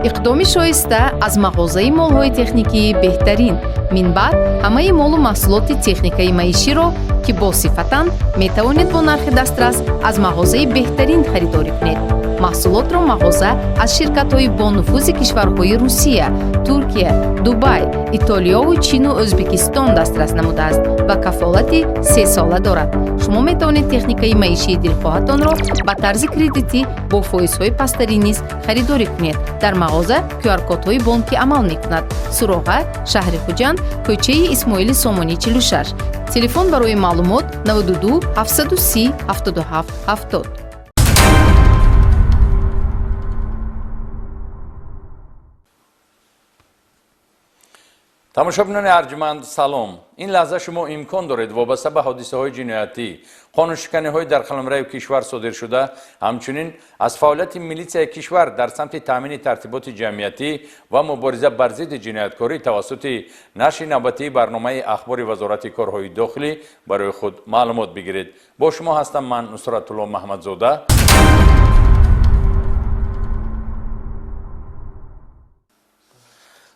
иқдоми шоиста аз мағозаи молҳои техникии беҳтарин минбаъд ҳамаи молу маҳсулоти техникаи маиширо ки босифатанд метавонед бо нархи дастрас аз мағозаи беҳтарин харидорӣ кунед. маҳсулотро мағоза аз ширкатҳои бонуфузи кишварҳои Русия, Туркия, Дубай, Итолиёву Чину Ӯзбекистон дастрас намудааст ва кафолати 3 сола дорад. шумо метавонед техникаи маишии дилхоҳатонро ба тарзи кредитӣ бо фоизҳои пасттарин низ харидорӣ кунед. дар мағоза QR-кодҳои бонкӣ амал мекунад. Суроға, шаҳри Хуҷанд, кӯчаи Исмоили Сомонӣ 46. Телефон барои маълумот 92 730 77 70. тамошобинони арҷуманд салом. ин лаҳза шумо имкон доред вобаста ба ҳодисаҳои ҷиноятӣ, қонуншиканиҳои дар қаламраи кишвар содир шуда, ҳамчунин аз фаъолияти милитсияи кишвар дар самти таъмини тартиботи ҷамъиятӣ ва мубориза бар зидди ҷинояткорӣ тавассути нашри навбатии барномаи ахбори вазорати корҳои дохилӣ барои худ маълумот бигиред. бо шумо ҳастам ман Нусратулло Маҳмадзода.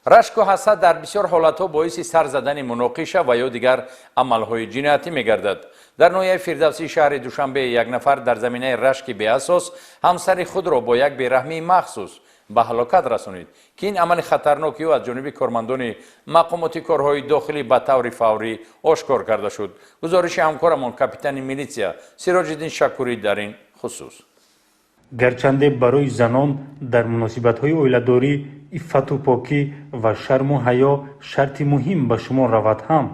рашку ҳасад дар бисёр ҳолатҳо боиси сар задани муноқиша ва ё дигар амалҳои ҷиноятӣ мегардад. дар ноҳияи Фирдавсии шаҳри Душанбе як нафар дар заминаи рашки беасос ҳамсари худро бо як бераҳмии махсус ба ҳалокат расонид ки ин амали хатарноки ӯ аз ҷониби кормандони мақомоти корҳои дохилӣ ба таври фаврӣ ошкор карда шуд. гузориши ҳамкорамон капитани милитсия Сироҷиддин Шакурӣ дар ин хусус. гарчанде барои занон дар муносибатҳои оиладорӣ иффату покӣ ва шарму ҳаё шарти муҳим ба шумор равад ҳам,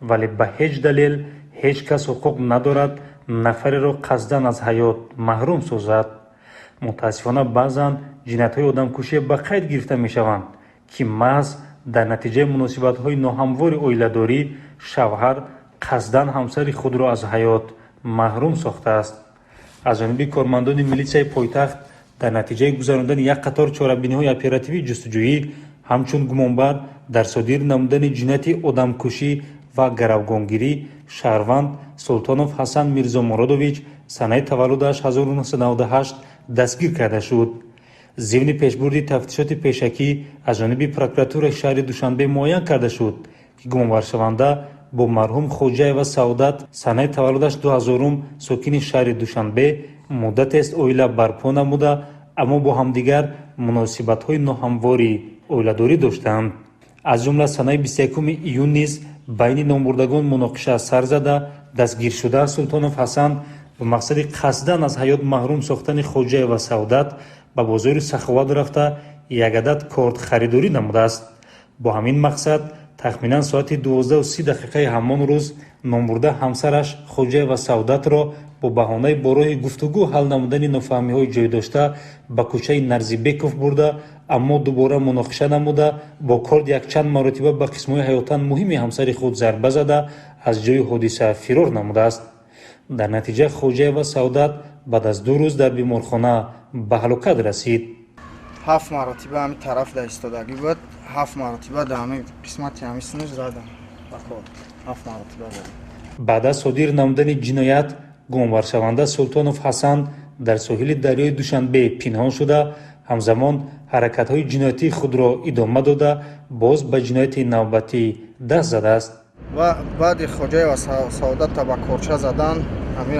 вале ба ҳеҷ далел ҳеҷ кас ҳуқуқ надорад нафареро қасдан аз ҳаёт маҳрум созад. мутаассифона баъзан ҷиноятҳои одамкушӣ ба қайд гирифта мешаванд ки маҳз дар натиҷаи муносибатҳои ноҳамвори оиладорӣ шавҳар қасдан ҳамсари худро аз ҳаёт маҳрум сохтааст. аз ҷониби кормандони милитсияи пойтахт дар натиҷаи гузарондани як қатор чорабиниҳои оперативии ҷустуҷӯӣ ҳамчун гумонбар дар содир намудани ҷинояти одамкушӣ ва гаравгонгирӣ шаҳрванд Султонов Ҳасан Мирзомуродович санаи таваллудаш 1998 дастгир карда шуд. зивни пешбурди тафтишоти пешакӣ аз ҷониби прокуратураи шаҳри Душанбе муайян карда шуд ки гумонбаршаванда бо марҳум Хоҷаева Саодат санаи таваллудаш 2000 сокини шаҳри Душанбе муддатест оила барпо намуда, аммо бо ҳамдигар муносибатҳои ноҳамвори оиладорӣ доштанд. аз ҷумла санаи 21 июн низ байни номбурдагон муноқиша сар зада дастгиршуда Султонов Ҳасан ба мақсади қасдан аз ҳаёт маҳрум сохтани Хоҷаева Саодат ба бозори Саховат рафта як адад корт харидорӣ намудааст. бо ҳамин мақсад тахминан соати 12:30 ҳамон рӯз номбурда ҳамсараш Хоҷаева Саодатро бо баҳонаи бо роҳи гуфтугӯ ҳал намудани нофаҳмиҳои ҷойдошта ба кӯчаи Нарзибеков бурда, аммо дубора муноқиша намуда бо корд якчанд маротиба ба қисмҳои ҳаётан муҳими ҳамсари худ зарба зада аз ҷои ҳодиса фирор намудааст. дар натиҷа Хоҷаева Саодат баъд аз 2 рӯз дар беморхона ба ҳалокат расид. 7 маротиба ҳамин тараф дар истодагӣ буд, 7 маротиба дар ҳамин қисмати ҳамин синуш задам. 7 маротиба задам. баъд аз содир намудани ҷиноят гумонбаршаванда Султонов Ҳасан дар соҳили дарёи Душанбе пинҳон шуда ҳамзамон ҳаракатҳои ҷиноятии худро идома дода боз ба ҷинояти навбатӣ даст задааст. ва баъди Хоҷаева Саодатта ба корча задан, ҳамин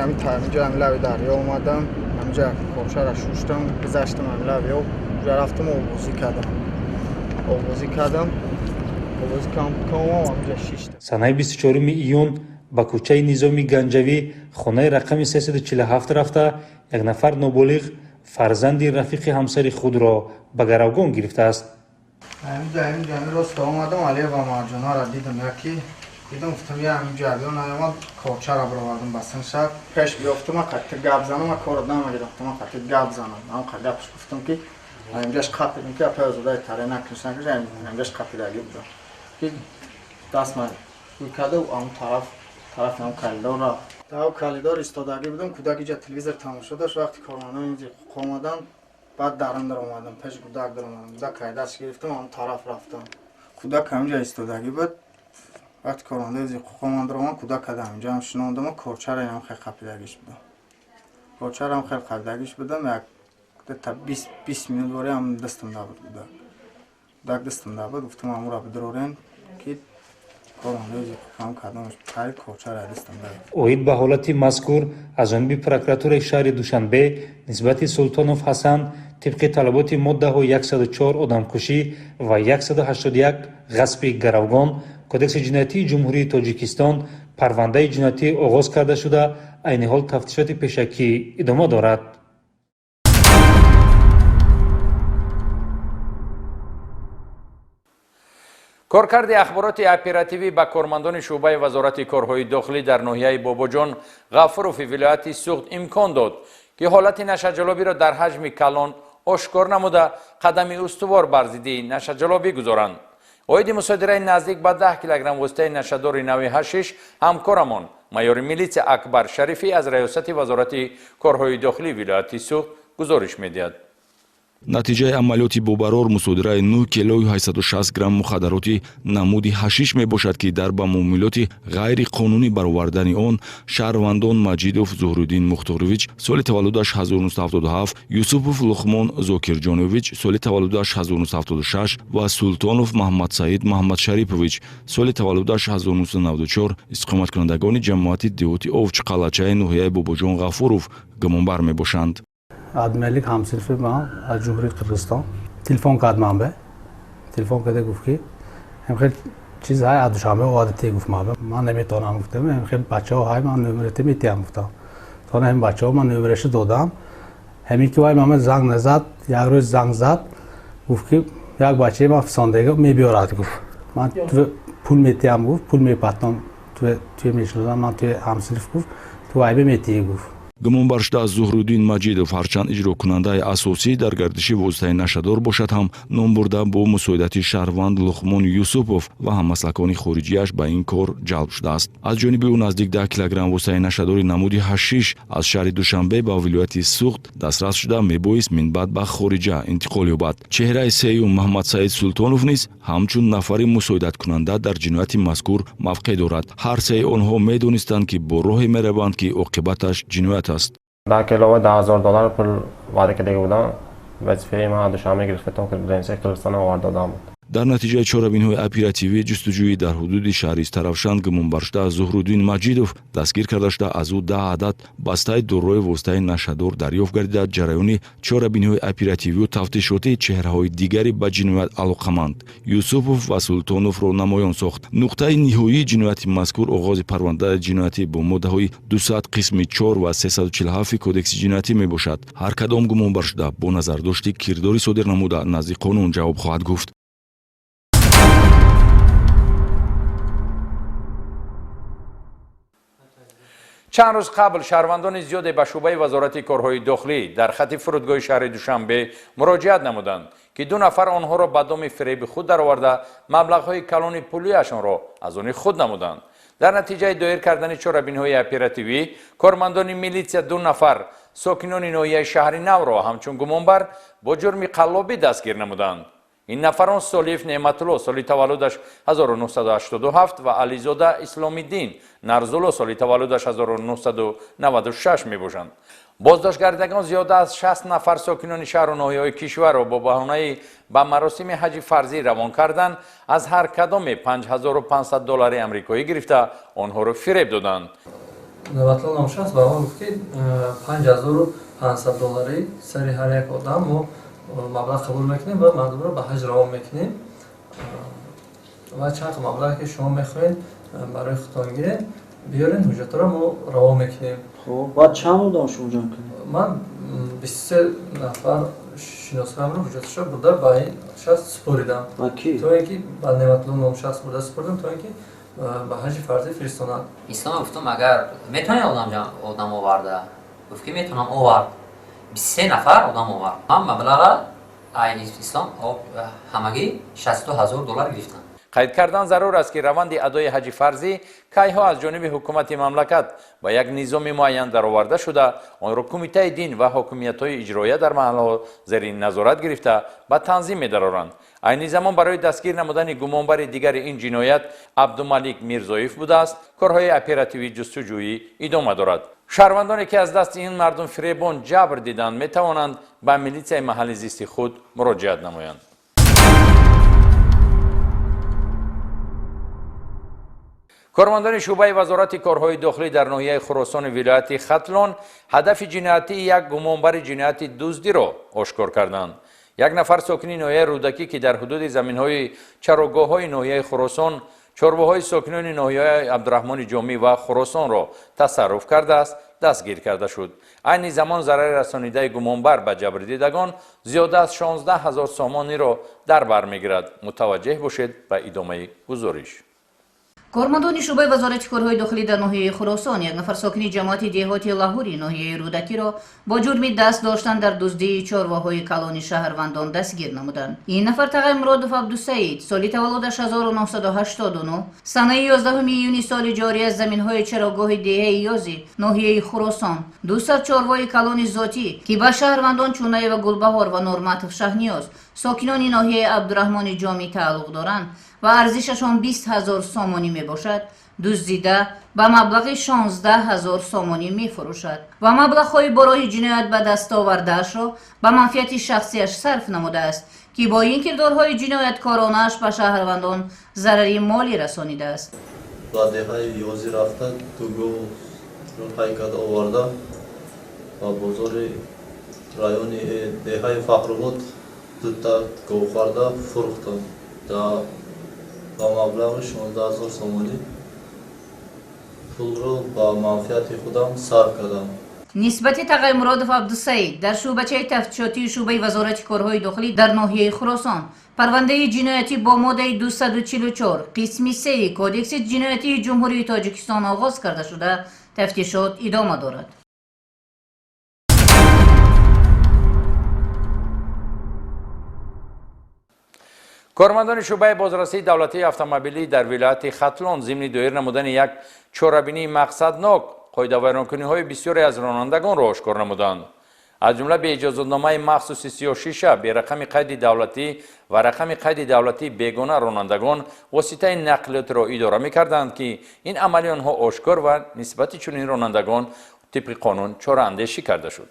ҷо ҳамин лави дарё омадам, ҳаминҷа корчаро шуштам, гузаштам ҳамин лави об, ҷа рафтам овозӣ кардам, ҳаминҷа шиштам. санаи 24 июн ба кӯчаи Низоми Ганҷавӣ хонаи рақами 347 рафта як нафар ноболиғ фарзанди рафиқи ҳамсари худро ба гаравгон гирифтааст. ҳаминҷа роста омадам, алия ва марҷонҳоро дидам, яки дидам гуфтам ҳамин ҷараён наёмад, корчаро баровардам ба синшаб, пеш биёфтам, қатти гап занам, корро намагирифтам, қатти гап занам, ҳамқа гапш гуфтам ки ҳаминҷаш қапидем ки апа зодаи таре накунш накунш, ҳаминҷаш қапидаги будам ки дастма гӯй карда ҳамон тарафи ҳам калидор рафт. дар калидор истодагӣ будам, кӯдаки ҷа телевизор тамошо дошт, вақти кормандони инҷи хуқ омадан, баъд дар дар омадам, пеш кӯдак дар омадам, кӯдакай даст гирифтам, ҳамон тараф рафтам. кӯдак ҳаминҷа истодагӣ буд, вақти кормандони инҷи хуқ омадан дар омад, кӯдака дар ҳаминҷа ҳам шинондам, корчаро ҳам хел қапидагиш будам. Корчаро ҳам хел қапидагиш будам, як تا 20 минут бори ҳам дастам набуд буда. Даг дастам набуд, гуфтам амура бидорен ки коронавирус ҳам кардамаш пай кочара дастам набуд. оид ба ҳолати мазкур аз ҷониби прокуратураи шаҳри Душанбе нисбати Султонов Ҳасан тибқи талаботи моддаҳои 104 одамкушӣ ва 181 ғасби гаравгон Кодекси ҷиноятии Ҷумҳурии Тоҷикистон парвандаи ҷиноятӣ оғоз карда шуда, айни ҳол тафтишоти пешакӣ идома дорад. коркарди ахбороти оперативӣ ба кормандони шуъбаи вазорати корҳои дохилӣ дар ноҳияи Бобоҷон Ғафурови вилояти Суғд имкон дод, ки ҳолати нашаҷалобиро дар ҳаҷми калон ошкор намуда, қадами устувор бар зидди нашаҷалобӣ гузоранд. оиди мусодираи наздик ба 10 килограмм воситаи нашадори нави ҳашиш ҳамкорамон майёри милитсия Акбар Шарифӣ аз раёсати вазорати корҳои дохилии вилояти Суғд гузориш медиҳад. натиҷаи амалиёти бобарор мусодираи 9 килои 860 грамм мухаддароти намуди ҳашиш мебошад, ки дар ба муомилоти ғайриқонунӣ баровардани он шаҳрвандон Маҷидов Зуҳруддин Мухторович соли таваллудаш 1977, Юсупов Луқмон Зокирҷонович соли таваллудаш 1976 ва Султонов Маҳмадсаид Маҳмадшарипович соли таваллудаш 1994 истиқоматкунандагони ҷамоати деҳоти Овчқалачаи ноҳияи Бобоҷон Ғафуров гумонбар мебошанд. आदमेलिक हम सिर्फ वहाँ जमहूरी किर्गिस्तान टेलीफोन का आदमा है टेलीफोन करते गुफ्की हम खेल चीज़ है आदुशाम है वो आदतें गुफ माँ माँ नहीं तो नाम गुफ्ते में हम खेल बच्चों है माँ नूमरेते में त्याग गुफ्ता तो ना हम बच्चों माँ नूमरेश दो दाम हम ही क्यों माँ में जंग नज़ात याग रोज जंग ज़ात गुफ्की याग बच्चे माँ संदेगा मैं भी और आद गुफ माँ फुल में त्याग गुफ फुल में पाता हूँ तो में चलता माँ तो हम सिर्फ गुफ तो आई भी में त्याग गुफ гумонбар шуда Зуҳруддин Маҷидов ҳарчанд иҷрокунандаи асосӣ дар гардиши воситаи нашадор бошад ҳам ном бурда бо мусоидати шаҳрванд Луқмон Юсупов ва ҳаммаслакони хориҷияш ба ин кор ҷалб шудааст. аз ҷониби ӯ наздик 10 килограмм воситаи нашадори намуди ҳашиш аз шаҳри Душанбе ба вилояти Суғд дастрас шуда мебоист минбаъд ба хориҷа интиқол ёбад. чеҳраи сеюм Маҳмадсаид Султонов низ ҳамчун нафари мусоидаткунанда дар ҷинояти мазкур мавқеъ дорад. ҳар сеи онҳо медонистанд ки бо роҳе мераванд ки оқибаташ ҷиноят است. $10 $10,000 پول وعده کرده بودم وظیفه ما دوشنبه گرفته تا که برنسه کلستان آورد دادم بود. дар натиҷаи чорабинҳои оперативӣ ҷустуҷӯӣ дар ҳудуди шаҳри Тарафшан гумонбар шуда Зуҳруддин Маҷидов дастгир карда шуда аз ӯ 10 адад бастаи дорои воситаи нашадор дарёфт гардида ҷараёни чорабинҳои оперативию тафтишоти чеҳраҳои дигари ба ҷиноят алоқаманд Юсупов ва Султоновро намоён сохт. нуқтаи ниҳоии ҷинояти мазкур оғози парвандаи ҷиноятӣ бо моддаҳои 200 қисми 4 ва 347 кодекси ҷиноятӣ мебошад. ҳар кадом гумонбар шуда бо назардошти кирдори содир намуда назди қонун ҷавоб хоҳад гуфт. чанд рӯз қабл шаҳрвандони зиёде ба шуъбаи вазорати корҳои дохилӣ дар хати фурудгоҳи шаҳри Душанбе муроҷиат намуданд, ки 2 нафар онҳоро ба доми фиреби худ дароварда маблағҳои калони пулиашонро аз они худ намуданд. дар натиҷаи доир кардани чорабинҳои оперативӣ кормандони милитсия 2 нафар сокинони ноҳияи шаҳри Навро ҳамчун гумонбар бо ҷурми қаллобӣ дастгир намуданд. ин нафарон Солиев Неъматулло соли таваллудаш 1987 ва Ализода Исломиддин Нарзулло соли таваллудаш 1996 мебошанд. боздоштгардагон зиёда аз 60 нафар сокинони шаҳру ноҳияҳои кишварро бо баҳонаи ба маросими ҳаҷи фарзӣ равон кардан аз ҳар кадоме $5500 амрикоӣ гирифта онҳоро фиреб доданд. Неъматулло намшас ба он гуфт ки $5500 сари ҳар як одам мо маблағ қабул мекунем ва мардумро ба ҳаҷ равон мекунем ва чанд маблағе ки шумо мехоҳед барои худтон гиред биёрен ҳуҷҷатро мо равон мекунем. خب بعد چند آدم شما جمع کنید؟ من 23 نفر شناسنامه‌ро ҳуҷҷаташро бурда ба ин шахс супоридам. با کی؟ то ин ки ба Неъматулло ном шахс бурда супоридам то ин ки ба ҳаҷи фарзӣ фиристонад. ислом гуфтам агар метавонед одам оварда гуфт ки метавонам овард 23 нафар одам овард ман маблаға айни ислом ҳамагӣ $60000 гирифтам. қайд кардан зарур аст ки раванди адои ҳаҷи фарзӣ кайҳо аз ҷониби ҳукумати мамлакат ба як низоми муайян дароварда шуда онро кумитаи дин ва ҳокимиятҳои иҷроия дар маҳалҳо зери назорат гирифта ба танзим медароранд. айни замон барои дастгир намудани гумонбари дигари ин ҷиноят Абдумалик Мирзоев будааст. корҳои оперативӣ ҷустуҷӯӣ идома дорад. шаҳрвандоне ки аз дасти ин мардум фиребон ҷабр диданд метавонанд به میلیسیای محلی زیست خود مراجعت نمایند. کارمندان شعبه وزارت کارهای داخلی در ناحیه خراسان ولایت ختلان هدف جنایتی یک گمانبر جنایتی دزدی را آشکار کردند. یک نفر ساکنی ناحیه رودکی که در حدود زمین‌های چراگاه‌های ناحیه خراسان چارواهای ساکنان ناحیه عبدالرحمن جامی و خراسان را تصرف کرده است دستگیر کرده شد. عین زمان ضرر رسانیده گمانبر به جبر دیدگان زیاده از 16,000 سامانی را در بر می‌گیرد. متوجه باشید به ادامه گزارش. کارمندان شعبه وزارت کارهای داخلی در ناحیه خراسان یک نفر ساکنی جماعت دهاتی لاهوری ناحیه رودکی را با جرم دست داشتن در دزدی چارواهای کلان شهروندان دستگیر نمودند. این نفر تقی مرادف عبدالسعید سالی تولدش 1989 سنه 11 ایونی سال جاری از زمین‌های چراگاه دهه یازی ناحیه خراسان 200 چارواهای کلان ذاتی که به شهروندان چونه و گلبهار و نورمت شهنیاز ساکنان ناحیه عبدالرحمن جامی تعلق دارند و ارزششان 20,000 سامانی می باشد دزدیده به مبلغ 16,000 سامانی می فروشد و مبلغ‌های برای جنایت به دست آورده‌اش را به منفعت شخصیش صرف نموده است که با این کردارهای جنایتکارانه‌اش به شهروندان ضرری مالی رسانیده است. با دههای یازی رفته تو گو پیکد آورده و بازار رایون دههای فخرآباد دوتا گو خورده فروختن با مبلغ 16,000 سامانی پول رو با منفعت خودم صرف کردم. نسبت تقی مرادف عبدالسعید در شعبچه تفتیشاتی شعبه وزارت کارهای داخلی در ناحیه خراسان پرونده جنایتی با ماده 244 قسم 3 کودکس جنایتی جمهوری تاجیکستان آغاز کرده شده تفتیشات ادامه دارد. کارمندان شعبه بازرسی دولتی اتومبیلی در ولایت ختلان ضمن دایر نمودن یک چاره‌بینی مقصدناک قاعده‌ویرانکنی‌های بسیاری از رانندگان را آشکار نمودند. از جمله به اجازه‌نامه مخصوص 36 به رقم قید دولتی و رقم قید دولتی بیگانه رانندگان واسطه نقلیات را اداره می‌کردند که این عملی آنها آشکار و نسبت چنین رانندگان طبق قانون چاره‌اندیشی کرده شد.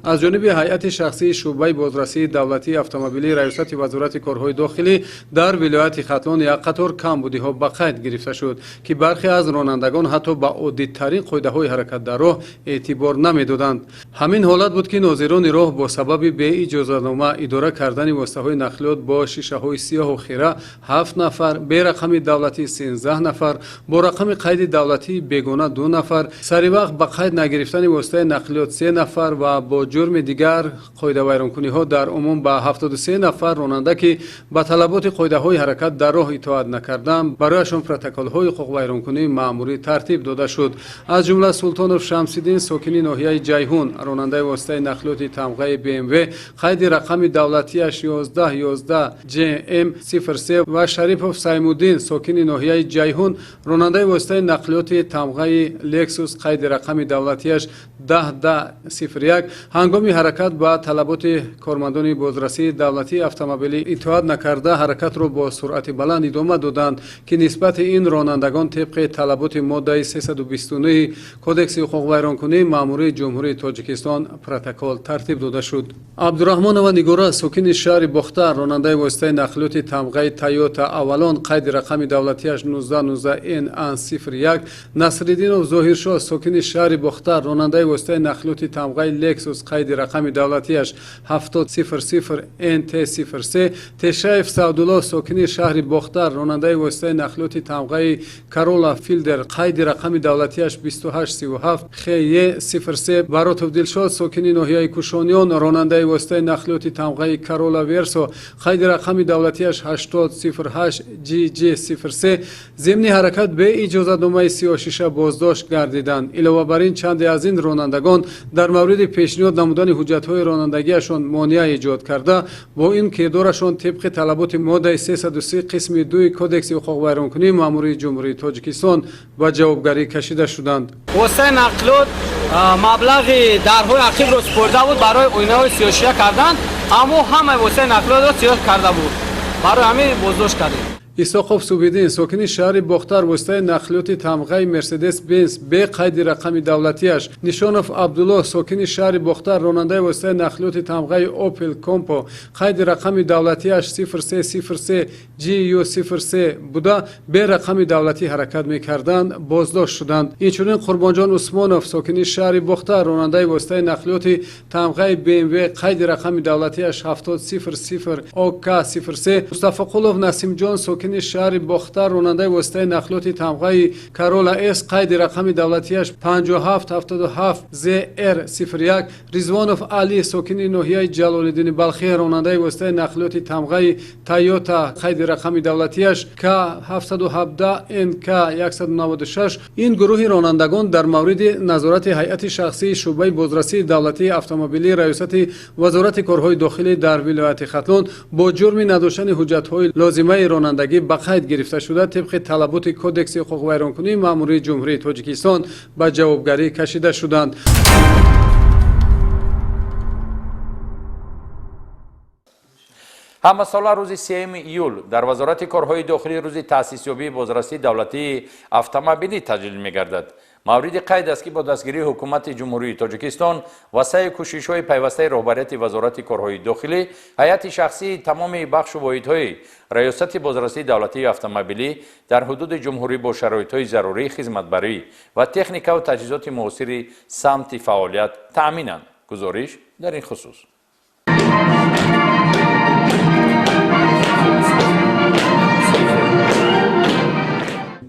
از جانب هیئت شخصی شعبه بازرسی دولتی اتومبیلی ریاست وزارت کارهای داخلی در ولایت ختلان یک قطار کمبودی‌ها به قید گرفته شد که برخی از رانندگان حتی به عادی‌ترین قاعده‌های حرکت در راه اعتبار نمی‌دادند. همین حالت بود که ناظران راه با سبب به اجازه‌نامه اداره کردن واسطه‌های نقلیات با شیشه‌های سیاه و خیره 7 نفر، به رقم دولتی 13 نفر، با رقم قید دولتی بیگانه 2 نفر، سریع به قید نگرفتن واسطه نقلیات 3 نفر و با جرم دیگر قاعده ویرانکنی‌ها در عموم به 73 نفر راننده که به طلبات قاعده‌های حرکت در راه اطاعت نکردند برایشان پروتکل‌های حقوق ویرانکنی مأموری ترتیب داده شد. از جمله سلطانов شمس‌الدین ساکنی ناحیه جیهون راننده واسطه نقلیات تمغه BMW قید رقم دولتیش 1111 JM 03 و شریفov سیم‌الدین ساکنی ناحیه جیهون راننده واسطه نقلیات تمغه لکسوس قید رقم دولتیش 1001 هنگام حرکت با طلبات کارمندان بازرسی دولتی اتومبیلی اطاعت نکرده حرکت را با سرعت بلند ادامه دادند که نسبت این رانندگان طبق طلبات ماده 329 کودکس حقوق ویرانکنی مأموری جمهوری تاجیکستان پروتکل ترتیب داده شد. عبدالرحمن و نگاره ساکن شهر باختر راننده واسطه نقلیات تمغه تویوتا اولان قید رقم دولتیش 1919 NN01 نصرالدین و ظاهرشاه ساکن شهر باختر راننده واسطه نقلیات تمغه لکسوس قید رقم دولتیش 7000 NT03 تشریف سعدالله ساکن شهر باختر راننده واسطه نقلیات تمغه کارولا فیلدر قید رقم دولتیش 2837 خی03 براتov دلشاد ساکن ناحیه کوشانیان راننده واسطه نقلیات تمغه کارولا ورسو قید رقم دولتیش 8008 GG03 ضمن حرکت به اجازه‌نامه 36 بازداشت گردیدند. علاوه بر این چند از این رانندگان در مورد پیشنهاد نمودن حجت‌های رانندگیشان مانع ایجاد کرده با این کردارشان طبق طلبات ماده 303 قسم 2 کودکس حقوق ویرانکنی مأموری جمهوری تاجیکستان به جوابگری کشیده شدند. واسطه نقلیات مبلغ درهای اخیر را سپرده بود برای آینه‌های سیاه‌شیعه کردند اما همه واسطه نقلیات را سیاه کرده بود برای همین بازداشت کردیم. исоқов субидин сокини шаҳри бохтар воситаи нақлиёти тамғаи мерседес бенз бе қайди рақами давлатиаш, нишонов абдулло сокини шаҳри бохтар ронандаи воситаи нақлиёти тамғаи опел компо қайди рақами давлатиаш 0303 GU03 буда бе рақами давлатӣ ҳаракат мекарданд боздошт шуданд. Инчунин Қурбонҷон Усмонов сокини шаҳри бохтар ронандаи воситаи нақлиёти тамғаи BMW қайди рақами давлатиаш 7000 OK03 Мустафақулов Насимҷон сокини шаҳри бохтар ронандаи воситаи нақлиёти тамғаи Corolla S қайди рақами давлатиаш 5777 ZR01 Ризвонов Али сокини ноҳияи Ҷалолиддини Балхи ронандаи воситаи нақлиёти тамғаи Toyota қайди рақами давлатиаш K717 NK196 ин гурӯҳи ронандагон дар мавриди назорати ҳайати шахсии шуъбаи бозрасии давлатии автомобилии раёсати вазорати корҳои дохилӣ дар вилояти Хатлон бо ҷурми надоштани ҳуҷҷатҳои лозимаи ронандагӣ ба қайд гирифта шуда тибқи талаботи кодекси ҳуқуқвайронкунии маъмурии ҷумҳурии Тоҷикистон ба ҷавобгарӣ кашида шуданд. ҳамасола рӯзи 3 июл дар вазорати корҳои дохилӣ рӯзи таъсисёбии бозрасии давлатии автомобилӣ таҷлил мегардад. мавриди қайд аст ки бо дастгирии ҳукумати ҷумҳурии Тоҷикистон ва саъи кӯшишҳои пайвастаи роҳбарияти вазорати корҳои дохилӣ ҳайати шахсии тамоми бахшу воҳидҳои раёсати бозрасии давлатии автомобилӣ дар ҳудуди ҷумҳурӣ бо шароитҳои зарурӣ хизматбарӣ ва техникаву таҷҳизоти муосири самти фаъолият таъминанд. гузориш дар ин хусус.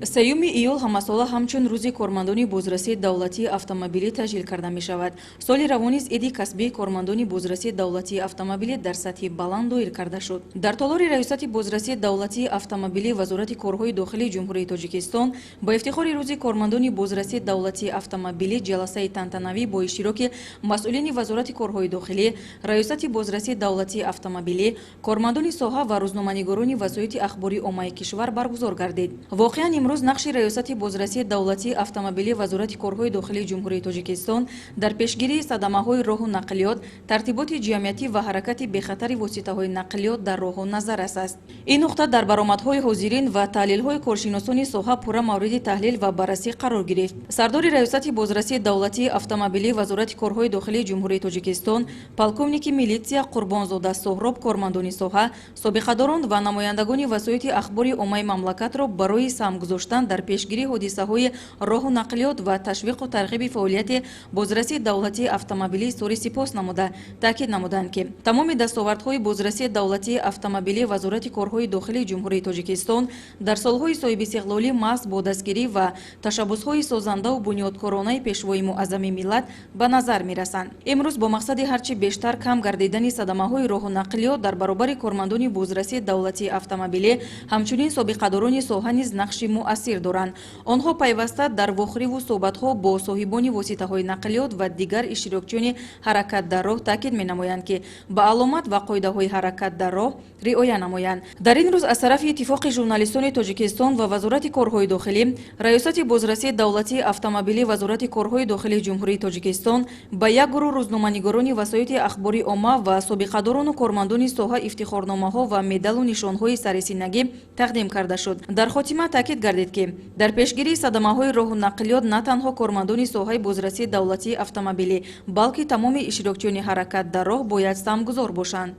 3 июл ҳамасола ҳамчун рӯзи кормандони бозрасии давлатии автомобилӣ таҷлил карда мешавад. соли равон низ иди касбии кормандони бозрасии давлатии автомобилӣ дар сатҳи баланд доир карда шуд. дар толори раёсати бозрасии давлатии автомобилӣ вазорати корҳои дохилии ҷумҳурии Тоҷикистон ба ифтихори рӯзи кормандони бозрасии давлатии автомобилӣ ҷаласаи тантанавӣ бо иштироки масъулини вазорати корҳои дохилӣ, раёсати бозрасии давлатии автомобилӣ, кормандони соҳа ва рӯзноманигорони васоити ахбории оммаи кишвар баргузор гардид. воқеан имрӯз нақши раёсати бозрасии давлатии автомобилӣ вазорати корҳои дохилии ҷумҳурии Тоҷикистон дар пешгирии садамаҳои роҳу нақлиёт, тартиботи ҷамъиятӣ ва ҳаракати бехатари воситаҳои нақлиёт дар роҳу назаррас аст. ин нуқта дар баромадҳои ҳозирин ва таҳлилҳои коршиносони соҳа пурра мавриди таҳлил ва баррасӣ қарор гирифт. сардори раёсати бозрасии давлатии автомобилӣ вазорати корҳои дохилии ҷумҳурии Тоҷикистон полковники милитсия Қурбонзода Соҳроб кормандони соҳа, собиқадорон ва намояндагони васоити ахбори оммаи мамлакатро барои сам гузоштан дар пешгирии ҳодисаҳои роҳу нақлиёт ва ташвиқу тарғиби фаъолияти бозрасии давлатии автомобилӣ изҳори сипос намуда таъкид намуданд ки тамоми дастовардҳои бозрасии давлатии автомобилӣ вазорати корҳои дохилии ҷумҳурии Тоҷикистон дар солҳои соҳибистиқлолӣ маҳз бо дастгирӣ ва ташаббусҳои созандаву бунёдкоронаи пешвои муаззами миллат ба назар мерасанд. имрӯз бо мақсади ҳарчи бештар кам гардидани садамаҳои роҳу нақлиёт дар баробари кормандони бозрасии давлатии автомобилӣ ҳамчунин собиқадорони соҳа низ нақши муассир доранд. онҳо пайваста дар вохӯриву суҳбатҳо бо соҳибони воситаҳои нақлиёт ва дигар иштирокчиёни ҳаракат дар роҳ таъкид менамоянд ки ба аломат ва қоидаҳои ҳаракат дар роҳ риоя намоянд. дар ин рӯз аз тарафи иттифоқи журналистони Тоҷикистон ва вазорати корҳои дохилӣ, раёсати бозрасии давлатии автомобилӣ вазорати корҳои дохилии ҷумҳурии Тоҷикистон ба як гурӯҳ рӯзноманигорони васоити ахбори омма ва собиқадорону кормандони соҳа ифтихорномаҳо ва медалу нишонҳои сарисинагӣ тақдим карда шуд. дар хотима таъкид гардид ки дар пешгирии садамаҳои роҳу нақлиёт на танҳо кормандони соҳаи бозрасии давлатии автомобилӣ, балки тамоми иштирокчиёни ҳаракат дар роҳ бояд самгузор бошанд.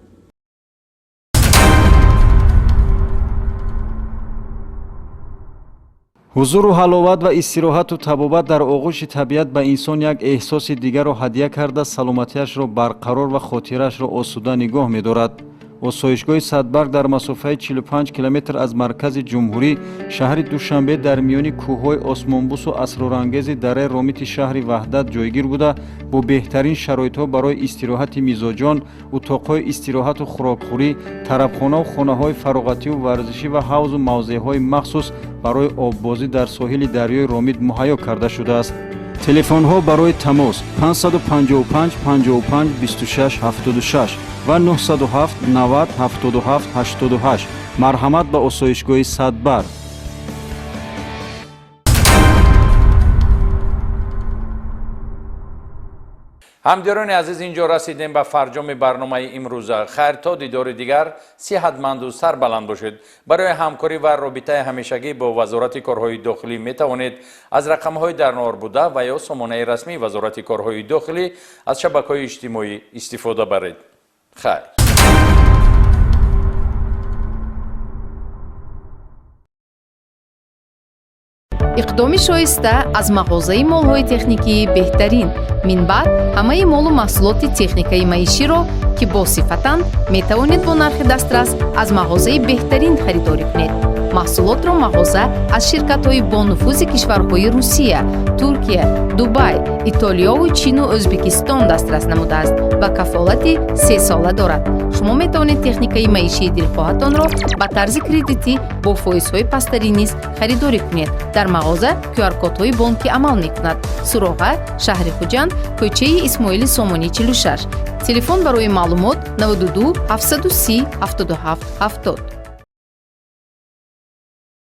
ҳузуру ҳаловат ва истироҳату табобат дар оғӯши табиат ба инсон як эҳсоси дигарро ҳадия карда саломатиашро барқарор ва хотирашро осуда нигоҳ медорад. осоишгоҳи Садбарг дар масофаи 45 километр аз маркази ҷумҳурӣ шаҳри Душанбе дар миёни кӯҳҳои осмонбусу асрорангези дараи ромити шаҳри Ваҳдат ҷойгир буда бо беҳтарин шароитҳо барои истироҳати мизоҷон, утоқҳои истироҳату хӯрокхӯрӣ, тарабхонаву хонаҳои фароғативу варзишӣ ва ҳавзу мавзеъҳои махсус барои оббозӣ дар соҳили дарёи Ромит муҳайё карда шудааст. телефонҳо барои тамос 555 55 26 76 ва 907 90 77 88. марҳамат ба осоишгоҳи Садбарг. ҳамдиёрони азиз, инҷо расидем ба фарҷоми барномаи имрӯза. хайр то дидори дигар, сиҳатманду сарбаланд бошед. барои ҳамкорӣ ва робитаи ҳамешагӣ бо вазорати корҳои дохилӣ метавонед аз рақамҳои дар нор буда ва ё сомонаи расмии вазорати корҳои дохилӣ аз шабакаҳои иҷтимоӣ истифода баред. хайр. иқдоми шоиста аз мағозаи молҳои техникии беҳтарин. минбаъд ҳамаи молу маҳсулоти техникаи маиширо ки босифатанд метавонед бо нархи дастрас аз мағозаи беҳтарин харидорӣ кунед. маҳсулотро мағоза аз ширкатҳои бонуфузи кишварҳои Русия, Туркия, Дубай, Итолиёву Чину Ӯзбекистон дастрас намудааст ва кафолати 3 сола дорад. шумо метавонед техникаи маишии дилхоҳатонро ба тарзи кредитӣ бо фоизҳои пастарӣ низ харидорӣ кунед. дар мағоза QR-кодҳои бонкӣ амал мекунад. Суроға, шаҳри Хуҷанд, кӯчаи Исмоили Сомонӣ 46. телефон барои маълумот 92 730 77 70.